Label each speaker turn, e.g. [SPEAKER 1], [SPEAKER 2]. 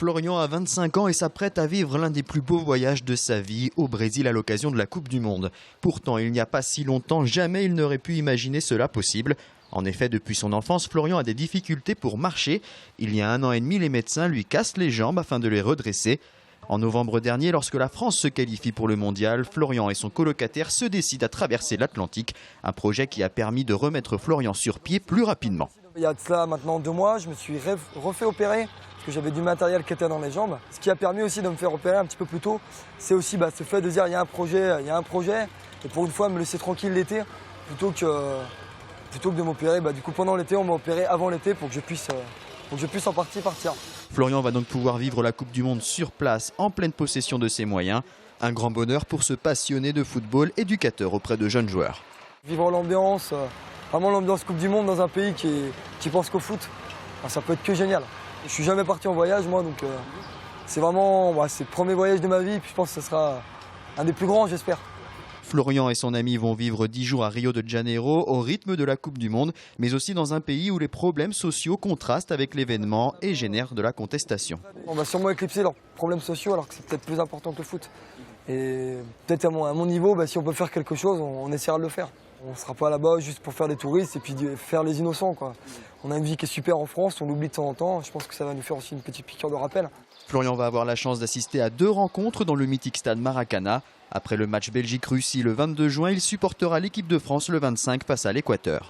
[SPEAKER 1] Florian a 25 ans et s'apprête à vivre l'un des plus beaux voyages de sa vie au Brésil à l'occasion de la Coupe du Monde. Pourtant, il n'y a pas si longtemps, jamais il n'aurait pu imaginer cela possible. En effet, depuis son enfance, Florian a des difficultés pour marcher. Il y a 1 an et demi, les médecins lui cassent les jambes afin de les redresser. En novembre dernier, lorsque la France se qualifie pour le mondial, Florian et son colocataire se décident à traverser l'Atlantique. Un projet qui a permis de remettre Florian sur pied plus rapidement.
[SPEAKER 2] Il y a de cela maintenant 2 mois, je me suis refait opérer parce que j'avais du matériel qui était dans les jambes. Ce qui a permis aussi de me faire opérer un petit peu plus tôt, c'est aussi ce fait de dire il y a un projet, et pour une fois me laisser tranquille l'été plutôt que de m'opérer. Du coup pendant l'été, on m'a opéré avant l'été pour que je puisse en partie partir.
[SPEAKER 1] Florian va donc pouvoir vivre la Coupe du Monde sur place, en pleine possession de ses moyens. Un grand bonheur pour ce passionné de football, éducateur auprès de jeunes joueurs.
[SPEAKER 2] Vivre l'ambiance, vraiment l'ambiance Coupe du Monde dans un pays qui pense qu'au foot, ça peut être que génial. Je ne suis jamais parti en voyage moi, donc c'est vraiment c'est le premier voyage de ma vie, et puis je pense que ce sera un des plus grands, j'espère.
[SPEAKER 1] Florian et son ami vont vivre 10 jours à Rio de Janeiro au rythme de la Coupe du Monde, mais aussi dans un pays où les problèmes sociaux contrastent avec l'événement et génèrent de la contestation.
[SPEAKER 2] On va sûrement éclipser leurs problèmes sociaux alors que c'est peut-être plus important que le foot. Et peut-être à mon niveau, si on peut faire quelque chose, on essaiera de le faire. On ne sera pas là-bas juste pour faire des touristes et puis faire les innocents, quoi. On a une vie qui est super en France, on l'oublie de temps en temps. Je pense que ça va nous faire aussi une petite piqûre de rappel.
[SPEAKER 1] Florian va avoir la chance d'assister à 2 rencontres dans le mythique stade Maracana. Après le match Belgique-Russie le 22 juin, il supportera l'équipe de France le 25 face à l'Équateur.